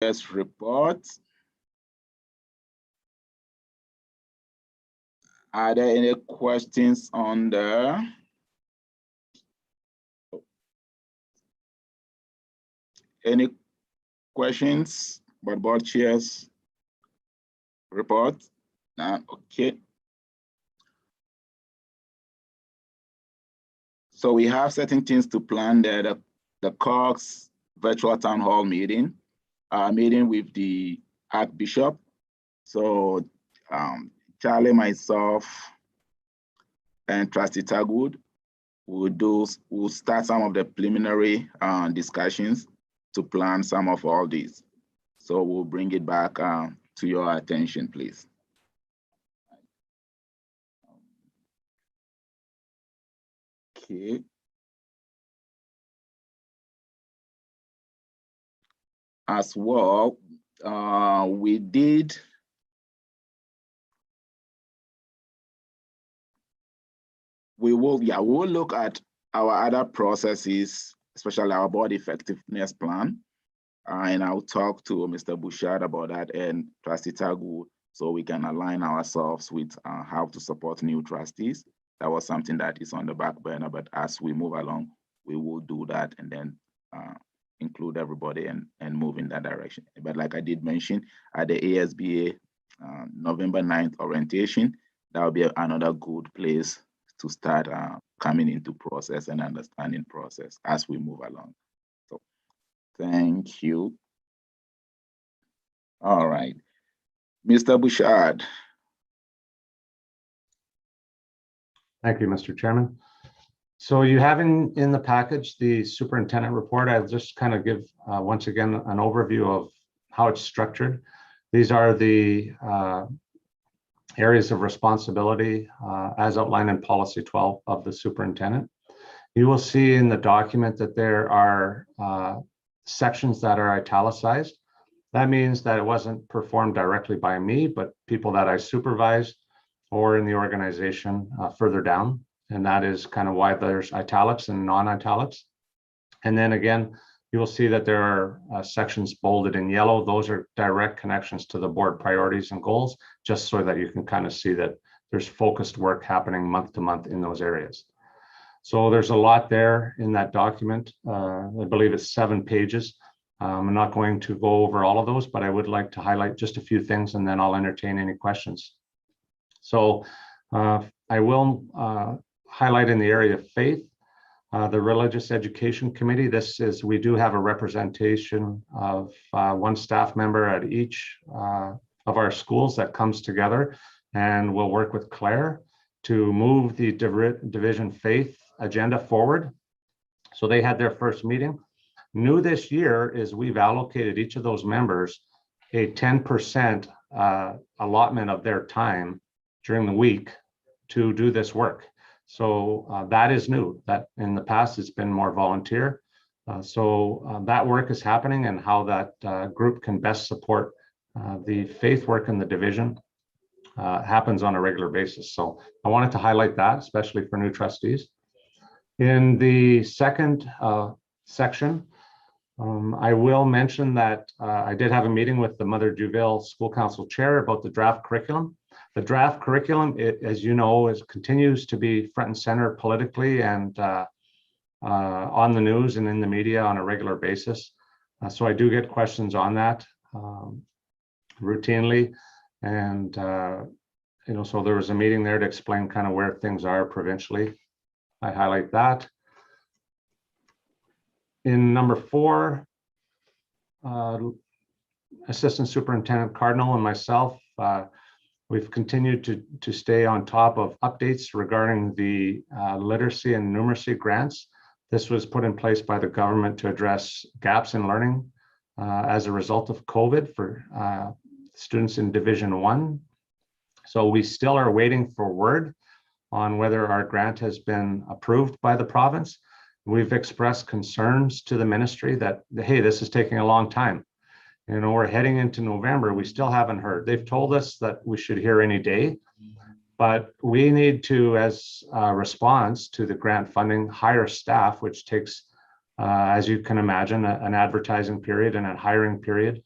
Yes, report. Are there any questions on the any questions about board chairs report? Okay. So we have certain things to plan there. The Cox virtual town hall meeting, meeting with the Archbishop. So Charlie, myself, and Trustee Tagwood will start some of the preliminary discussions to plan some of all these. So we'll bring it back to your attention, please. Okay. As well, we will look at our other processes, especially our board effectiveness plan. And I'll talk to Mr. Bouchard about that and Trustee Tagu, so we can align ourselves with how to support new trustees. That was something that is on the back burner, but as we move along, we will do that and then include everybody and move in that direction. But like I did mention, at the ASBA November 9th orientation, that will be another good place to start coming into process and understanding process as we move along. So thank you. All right, Mr. Bouchard. Thank you, Mr. Chairman. So you have in the package the superintendent report. I'll just kind of give once again an overview of how it's structured. These are the areas of responsibility as outlined in policy 12 of the superintendent. You will see in the document that there are sections that are italicized. That means that it wasn't performed directly by me, but people that I supervise or in the organization further down. And that is kind of why there's italics and non-italics. And then again, you will see that there are sections bolded in yellow. Those are direct connections to the board priorities and goals, just so that you can kind of see that there's focused work happening month to month in those areas. So there's a lot there in that document. I believe it's 7 pages. I'm not going to go over all of those, but I would like to highlight just a few things and then I'll entertain any questions. So I will highlight in the area of faith, the Religious Education Committee. We do have a representation of one staff member at each of our schools that comes together, and we'll work with Claire to move the division faith agenda forward. So they had their first meeting. New this year is we've allocated each of those members a 10% allotment of their time during the week to do this work. So that is new. That in the past it's been more volunteer. So that work is happening, and how that group can best support the faith work in the division happens on a regular basis. So I wanted to highlight that, especially for new trustees. In the second section, I will mention that I did have a meeting with the Mother Duville School Council Chair about the draft curriculum. The draft curriculum, as you know, continues to be front and center politically and on the news and in the media on a regular basis. So I do get questions on that routinely. And, so there was a meeting there to explain kind of where things are provincially. I highlight that. In number 4, Assistant Superintendent Cardinal and myself, we've continued to stay on top of updates regarding the literacy and numeracy grants. This was put in place by the government to address gaps in learning as a result of COVID for students in Division 1. So we still are waiting for word on whether our grant has been approved by the province. We've expressed concerns to the ministry that, hey, this is taking a long time. We're heading into November, we still haven't heard. They've told us that we should hear any day, but we need to, as a response to the grant funding, hire staff, which takes, as you can imagine, an advertising period and a hiring period.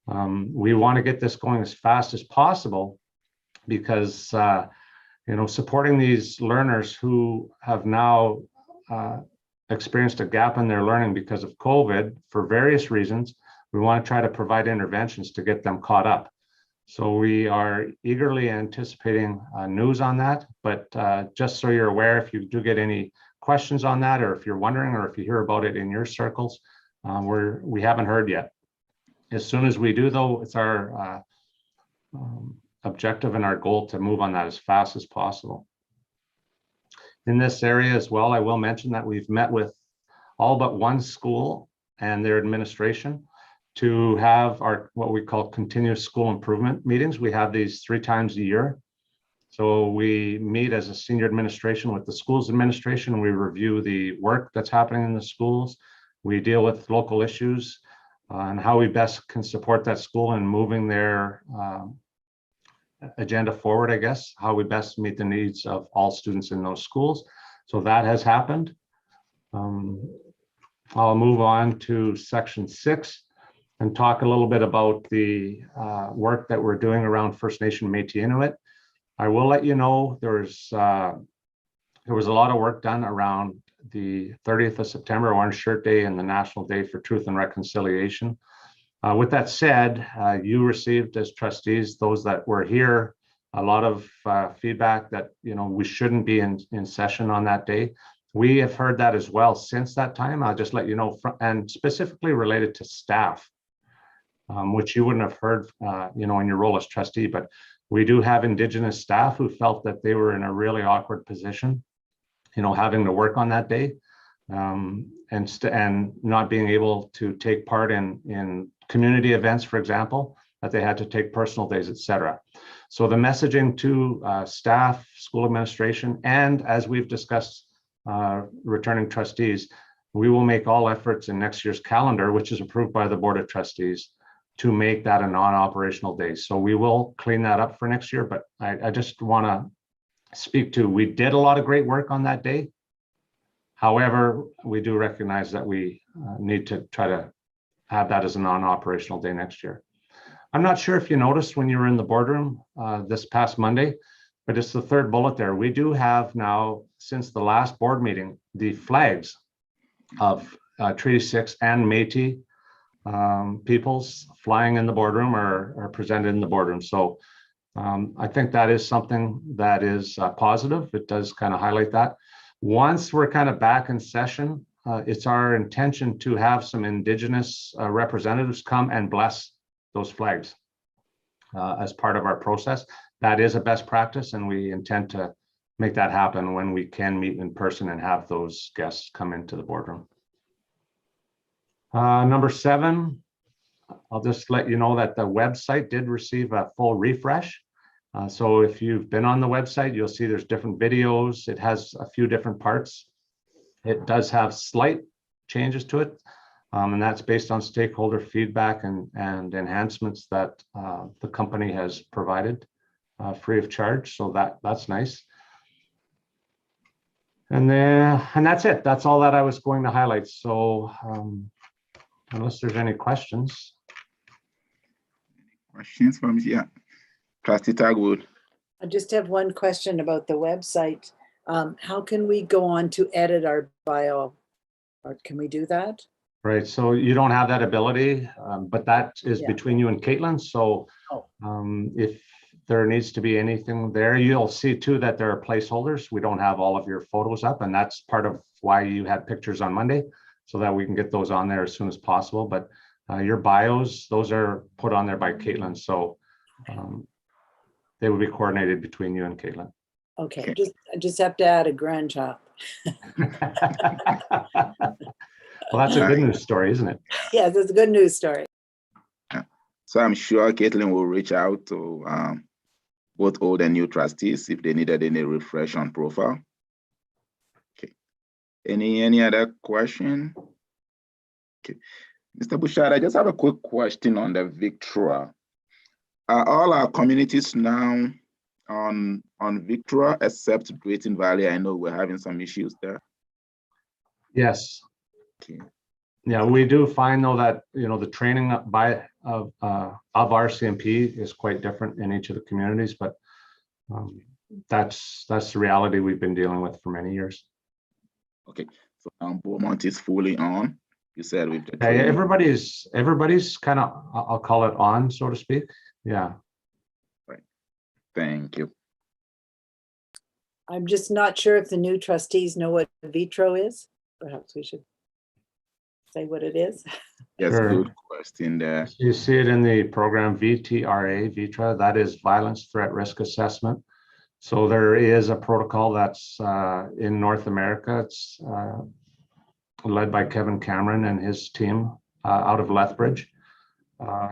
We want to get this going as fast as possible because, supporting these learners who have now experienced a gap in their learning because of COVID for various reasons, we want to try to provide interventions to get them caught up. So we are eagerly anticipating news on that, but just so you're aware, if you do get any questions on that, or if you're wondering, or if you hear about it in your circles, we haven't heard yet. As soon as we do, though, it's our objective and our goal to move on that as fast as possible. In this area as well, I will mention that we've met with all but one school and their administration to have our what we call continuous school improvement meetings. We have these 3 times a year. So we meet as a senior administration with the school's administration. We review the work that's happening in the schools. We deal with local issues and how we best can support that school in moving their agenda forward, I guess, how we best meet the needs of all students in those schools. So that has happened. I'll move on to section 6 and talk a little bit about the work that we're doing around First Nation Métis Inuit. I will let you know there was a lot of work done around the 30th of September, Orange Shirt Day, and the National Day for Truth and Reconciliation. With that said, you received as trustees, those that were here, a lot of feedback that we shouldn't be in session on that day. We have heard that as well since that time. I'll just let you know, and specifically related to staff, which you wouldn't have heard, in your role as trustee, but we do have Indigenous staff who felt that they were in a really awkward position, having to work on that day, and not being able to take part in community events, for example, that they had to take personal days, etc. So the messaging to staff, school administration, and as we've discussed, returning trustees, we will make all efforts in next year's calendar, which is approved by the Board of Trustees, to make that a non-operational day. So we will clean that up for next year, but I just want to speak to, we did a lot of great work on that day. However, we do recognize that we need to try to have that as a non-operational day next year. I'm not sure if you noticed when you were in the boardroom this past Monday, but it's the 3rd bullet there. We do have now, since the last board meeting, the flags of Treaty 6 and Métis peoples flying in the boardroom or presented in the boardroom. So I think that is something that is positive. It does kind of highlight that. Once we're kind of back in session, it's our intention to have some Indigenous representatives come and bless those flags as part of our process. That is a best practice, and we intend to make that happen when we can meet in person and have those guests come into the boardroom. Number 7, I'll just let you know that the website did receive a full refresh. So if you've been on the website, you'll see there's different videos. It has a few different parts. It does have slight changes to it, and that's based on stakeholder feedback and enhancements that the company has provided free of charge. So that's nice. And that's it. That's all that I was going to highlight. So unless there's any questions. Questions from here? Trustee Tagwood. I just have one question about the website. How can we go on to edit our bio? Or can we do that? Right. So you don't have that ability, but that is between you and Caitlin. So if there needs to be anything there, you'll see too that there are placeholders. We don't have all of your photos up, and that's part of why you had pictures on Monday, so that we can get those on there as soon as possible. But your bios, those are put on there by Caitlin. So they will be coordinated between you and Caitlin. Okay, I just have to add a grandchild. Well, that's a good news story, isn't it? Yeah, that's a good news story. So I'm sure Caitlin will reach out to both old and new trustees if they needed any refresh on profile. Okay. Any other question? Okay. Mr. Bouchard, I just have a quick question on the Victra. Are all our communities now on Victra except Drayton Valley? I know we're having some issues there. Yes. Okay. Yeah, we do find though that the training by of RCMP is quite different in each of the communities, but that's the reality we've been dealing with for many years. Okay, so now Beaumont is fully on. You said with the Yeah, training. everybody's kind of, I'll call it on, so to speak. Yeah. Thank you. I'm just not sure if the new trustees know what Vitro is. Perhaps we should say what it is. Yes, Sure. good question there. You see it in the program VTRA, that is Violence Threat Risk Assessment. So there is a protocol that's in North America. It's led by Kevin Cameron and his team out of Lethbridge.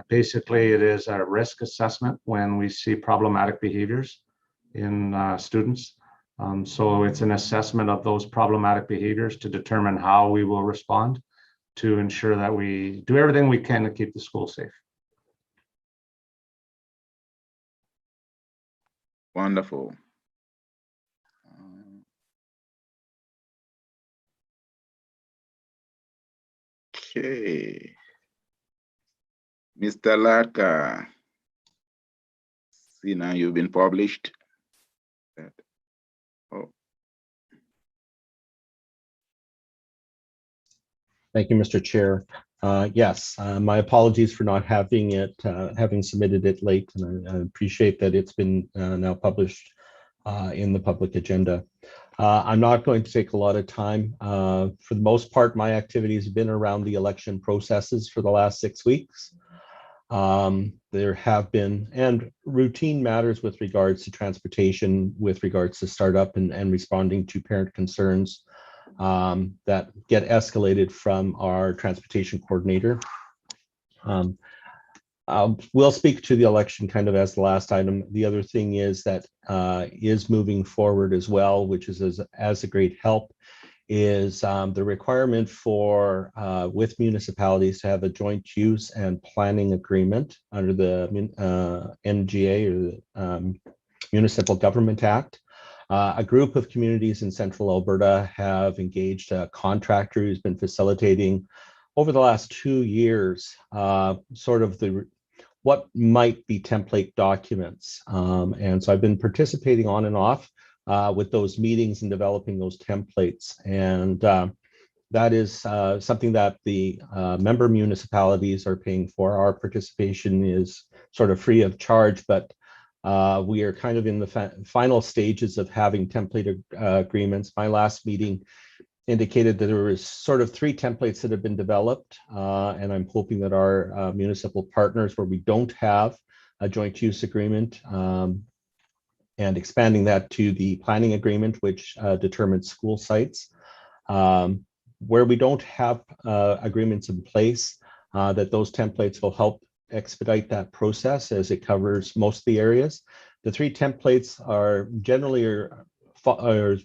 Basically, it is a risk assessment when we see problematic behaviors in students. So it's an assessment of those problematic behaviors to determine how we will respond to ensure that we do everything we can to keep the school safe. Wonderful. Okay. Mr. Latka, see now you've been published. Oh, Thank you, Mr. Chair. Yes, my apologies for not having it, having submitted it late, and I appreciate that it's been now published in the public agenda. I'm not going to take a lot of time. For the most part, my activities have been around the election processes for the last 6 weeks. There have been and routine matters with regards to transportation, with regards to startup and responding to parent concerns that get escalated from our transportation coordinator. We'll speak to the election kind of as the last item. The other thing is that is moving forward as well, which is as a great help, is the requirement for with municipalities to have a joint use and planning agreement under the MGA or the Municipal Government Act. A group of communities in central Alberta have engaged a contractor who's been facilitating over the last 2 years sort of what might be template documents. And so I've been participating on and off with those meetings and developing those templates. And that is something that the member municipalities are paying for. Our participation is sort of free of charge, but we are kind of in the final stages of having template agreements. My last meeting indicated that there was sort of 3 templates that have been developed, and I'm hoping that our municipal partners where we don't have a joint use agreement and expanding that to the planning agreement, which determines school sites. Where we don't have agreements in place, that those templates will help expedite that process as it covers most of the areas. The 3 templates are generally the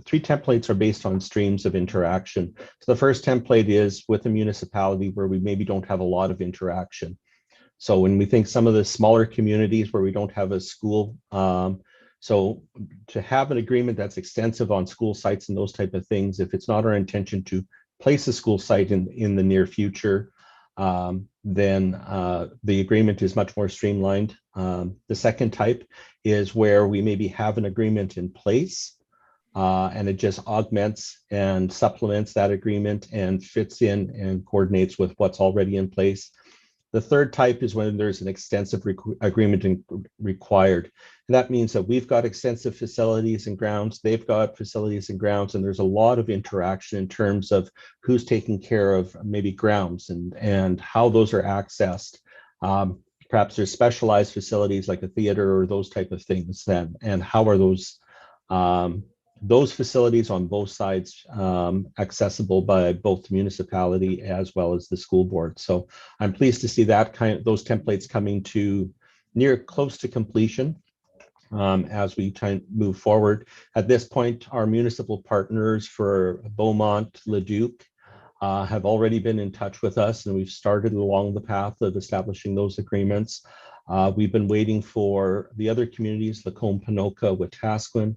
3 templates are based on streams of interaction. So the first template is with a municipality where we maybe don't have a lot of interaction. So when we think some of the smaller communities where we don't have a school, so to have an agreement that's extensive on school sites and those type of things, if it's not our intention to place a school site in the near future, then the agreement is much more streamlined. The second type is where we maybe have an agreement in place and it just augments and supplements that agreement and fits in and coordinates with what's already in place. The third type is when there's an extensive agreement required. And that means that we've got extensive facilities and grounds, they've got facilities and grounds, and there's a lot of interaction in terms of who's taking care of maybe grounds and how those are accessed. Perhaps there's specialized facilities like a theater or those type of things then, and how are those facilities on both sides accessible by both the municipality as well as the school board. So I'm pleased to see that those templates coming to close to completion as we try and move forward. At this point, our municipal partners for Beaumont, Leduc have already been in touch with us, and we've started along the path of establishing those agreements. We've been waiting for the other communities, Lacombe, Ponoka, Wetaskiwin,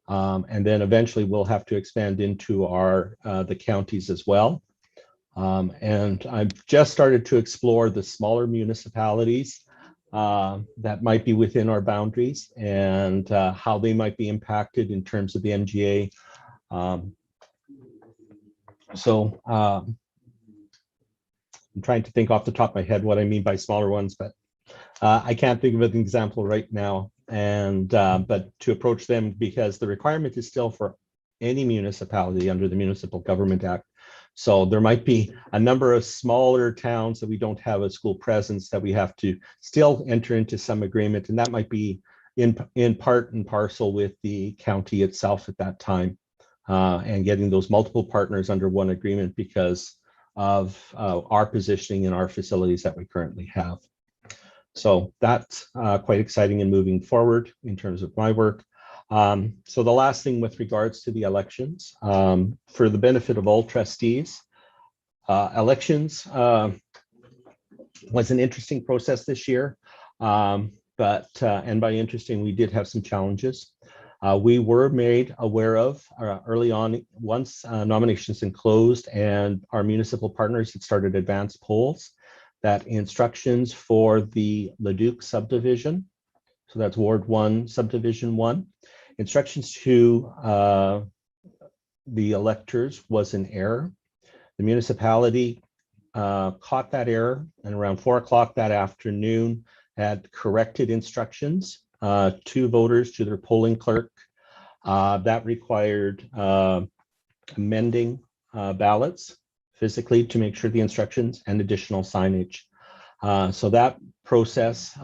and then eventually we'll have to expand into the counties as well. And I've just started to explore the smaller municipalities that might be within our boundaries and how they might be impacted in terms of the MGA. I'm trying to think off the top of my head what I mean by smaller ones, but I can't think of an example right now. And but to approach them, because the requirement is still for any municipality under the Municipal Government Act. So there might be a number of smaller towns that we don't have a school presence that we have to still enter into some agreement, and that might be in part and parcel with the county itself at that time, and getting those multiple partners under one agreement because of our positioning in our facilities that we currently have. So that's quite exciting and moving forward in terms of my work. So the last thing with regards to the elections, for the benefit of all trustees, elections was an interesting process this year, but and by interesting, we did have some challenges. We were made aware of early on, once nominations had closed and our municipal partners had started advanced polls, that instructions for the Leduc subdivision, so that's Ward 1, Subdivision 1, instructions to the electors was an error. The municipality caught that error, and around 4 o'clock that afternoon had corrected instructions to voters, to their polling clerk. That required amending ballots physically to make sure the instructions and additional signage. So that process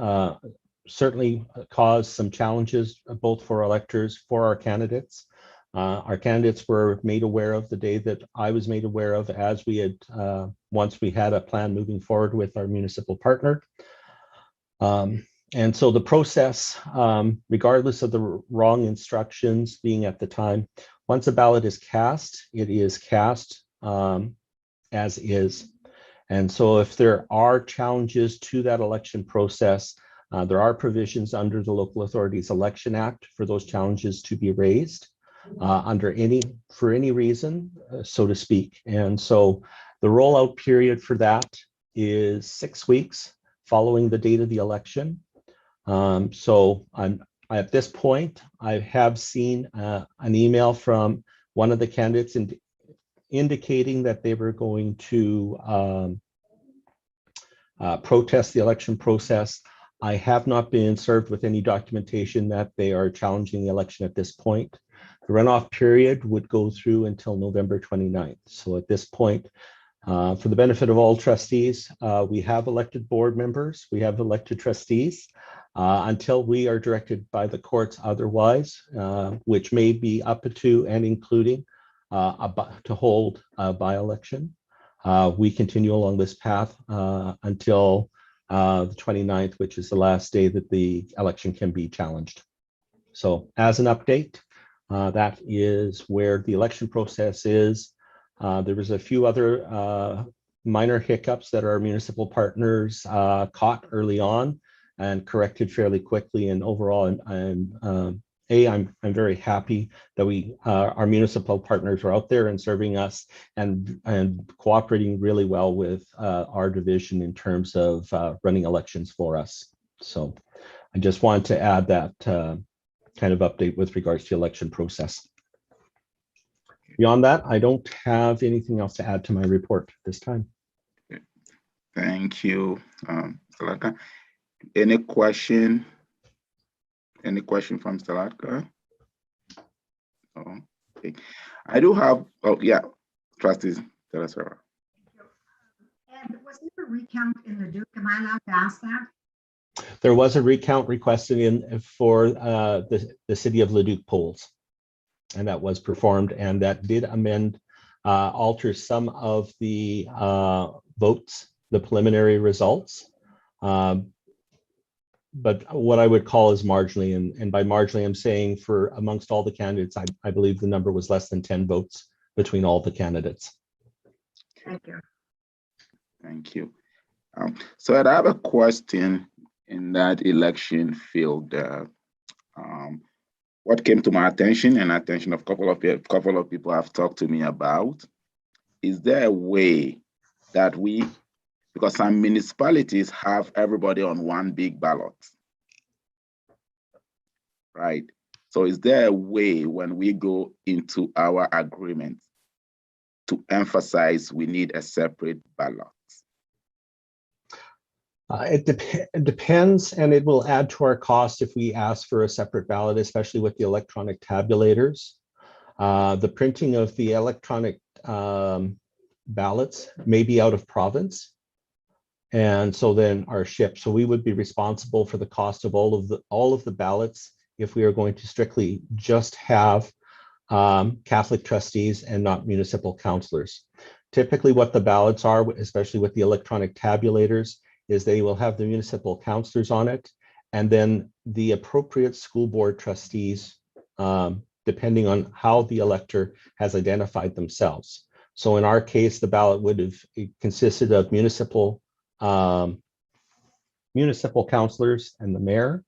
certainly caused some challenges both for electors, for our candidates. Our candidates were made aware of the day that I was made aware of, as we had, once we had a plan moving forward with our municipal partner. And so the process, regardless of the wrong instructions being at the time, once a ballot is cast, it is cast as is. And so if there are challenges to that election process, there are provisions under the Local Authorities Election Act for those challenges to be raised for any reason, so to speak. And so the rollout period for that is 6 weeks following the date of the election. So at this point, I have seen an email from one of the candidates indicating that they were going to protest the election process. I have not been served with any documentation that they are challenging the election at this point. The runoff period would go through until November 29th. So at this point, for the benefit of all trustees, we have elected board members, we have elected trustees, until we are directed by the courts otherwise, which may be up to and including to hold a by-election. We continue along this path until the 29th, which is the last day that the election can be challenged. So as an update, that is where the election process is. There was a few other minor hiccups that our municipal partners caught early on and corrected fairly quickly. And overall, I'm very happy that our municipal partners are out there and serving us and cooperating really well with our division in terms of running elections for us. So I just wanted to add that kind of update with regards to the election process. Beyond that, I don't have anything else to add to my report this time. Thank you, Mr. Any question? Any question from Mr. Latka? Oh, okay. I do have, oh yeah, trustees, tell us. And was there a recount in Leduc? Am I allowed to ask that? There was a recount requested in for the city of Leduc polls, and that was performed, and that did alter some of the votes, the preliminary results. But what I would call is marginally, and by marginally, I'm saying for amongst all the candidates, I believe the number was less than 10 votes between all the candidates. Thank you. Thank you. So I have a question in that election field. What came to my attention and attention of a couple of people have talked to me about, is there a way that because some municipalities have everybody on one big ballot, right? So is there a way when we go into our agreement to emphasize we need a separate ballot? It depends, and it will add to our cost if we ask for a separate ballot, especially with the electronic tabulators. The printing of the electronic ballots may be out of province, and so then are shipped. So we would be responsible for the cost of all of the ballots if we are going to strictly just have Catholic trustees and not municipal councillors. Typically, what the ballots are, especially with the electronic tabulators, is they will have the municipal councillors on it, and then the appropriate school board trustees, depending on how the elector has identified themselves. So in our case, the ballot would have consisted of municipal councillors and the mayor,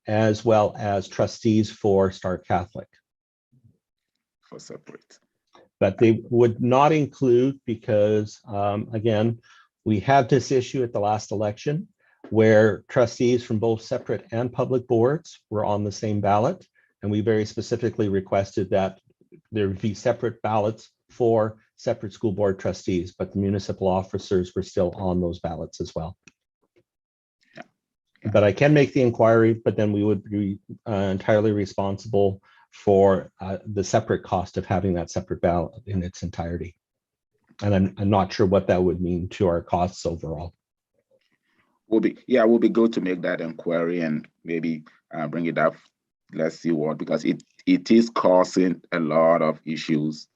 as well as trustees for Star Catholic. For separate. But they would not include, because again, we had this issue at the last election where trustees from both separate and public boards were on the same ballot. And we very specifically requested that there be separate ballots for separate school board trustees, but the municipal officers were still on those ballots as well. Yeah. But I can make the inquiry, but then we would be entirely responsible for the separate cost of having that separate ballot in its entirety. And I'm not sure what that would mean to our costs overall. Will be good to make that inquiry and maybe bring it up. Let's see what, because it is causing a lot of issues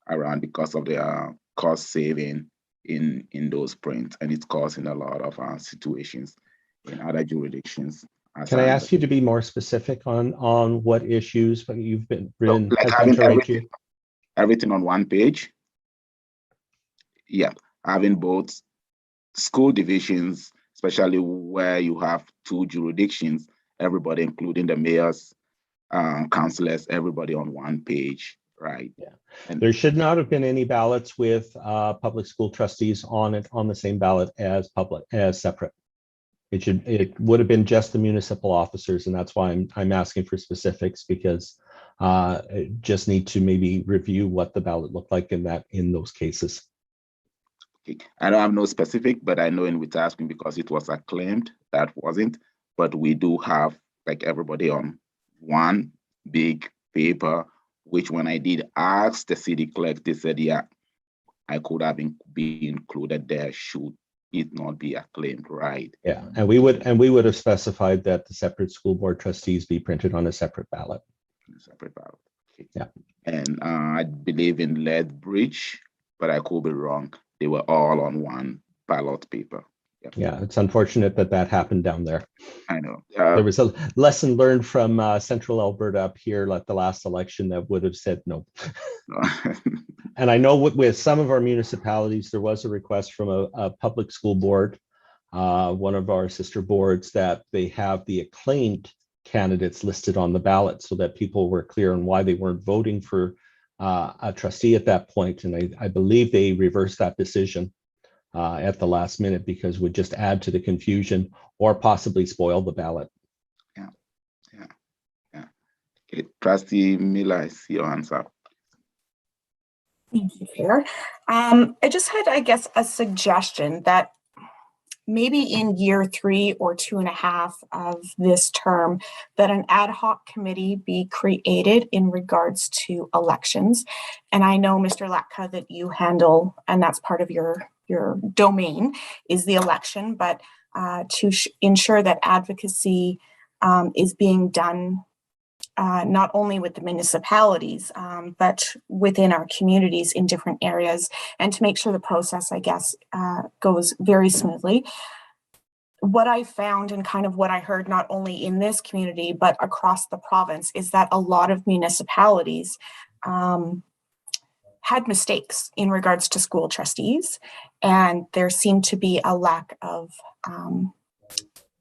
around because of the cost saving in those prints, and it's causing a lot of situations in other jurisdictions. Can I ask you to be more specific on what issues you've been like having everything on one page? Yeah, having both school divisions, especially where you have two jurisdictions, everybody, including the mayors, councillors, everybody on one page, right? Yeah. And there should not have been any ballots with public school trustees on it on the same ballot as separate. It would have been just the municipal officers, and that's why I'm asking for specifics, because I just need to maybe review what the ballot looked like in those cases. okay. I don't have no specific, but I know in Wetaskiwin, because it was acclaimed, that wasn't. But we do have like everybody on one big paper, which when I did ask the city clerk, they said, yeah, I could have been included there should it not be acclaimed, right? Yeah, and we would have specified that the separate school board trustees be printed on a separate ballot. Separate ballot. Okay. Yeah. And I believe in Lethbridge, but I could be wrong. They were all on one ballot paper. Yep. Yeah, it's unfortunate that happened down there. I know. There was a lesson learned from Central Alberta up here at the last election that would have said no. And I know with some of our municipalities, there was a request from a public school board, one of our sister boards, that they have the acclaimed candidates listed on the ballot so that people were clear on why they weren't voting for a trustee at that point. And I believe they reversed that decision at the last minute, because it would just add to the confusion or possibly spoil the ballot. Yeah. Okay, Trustee Miller, I see your hands up. Thank you, Chair. I just had, I guess, a suggestion that maybe in year 3 or 2.5 of this term, that an ad hoc committee be created in regards to elections. And I know, Mr. Latka, that you handle, and that's part of your domain, is the election, but to ensure that advocacy is being done not only with the municipalities, but within our communities in different areas, and to make sure the process, I guess, goes very smoothly. What I found, and kind of what I heard not only in this community, but across the province, is that a lot of municipalities had mistakes in regards to school trustees, and there seemed to be a lack of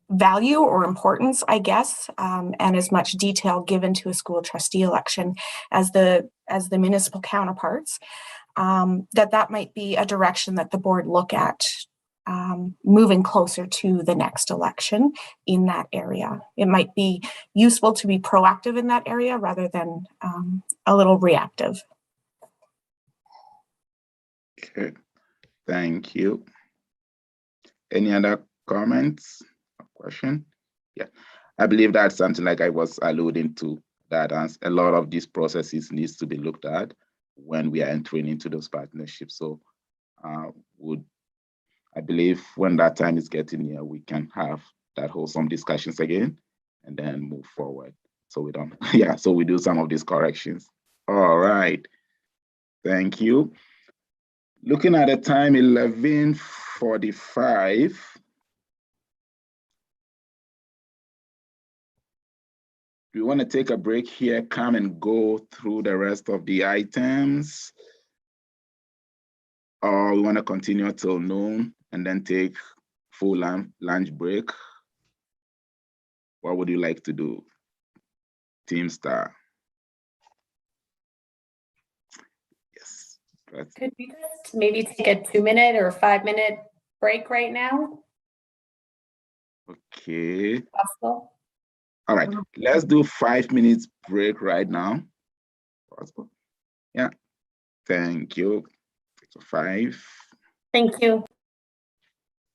value or importance, I guess, and as much detail given to a school trustee election as the municipal counterparts. that might be a direction that the board look at moving closer to the next election in that area. It might be useful to be proactive in that area rather than a little reactive. Okay, thank you. Any other comments or question? Yeah, I believe that's something like I was alluding to, that a lot of these processes needs to be looked at when we are entering into those partnerships. So I believe when that time is getting here, we can have that wholesome discussions again and then move forward. So we don't, yeah, so we do some of these corrections. All right, thank you. Looking at the time, 11:45. Do you want to take a break here, come and go through the rest of the items? Or we want to continue till noon and then take full lunch break? What would you like to do, Team Star? Yes. Could we just maybe take a 2-minute or 5-minute break right now? Okay. Possible? All right, let's do 5 minutes break right now. Possible? Yeah, thank you. 5. Thank you.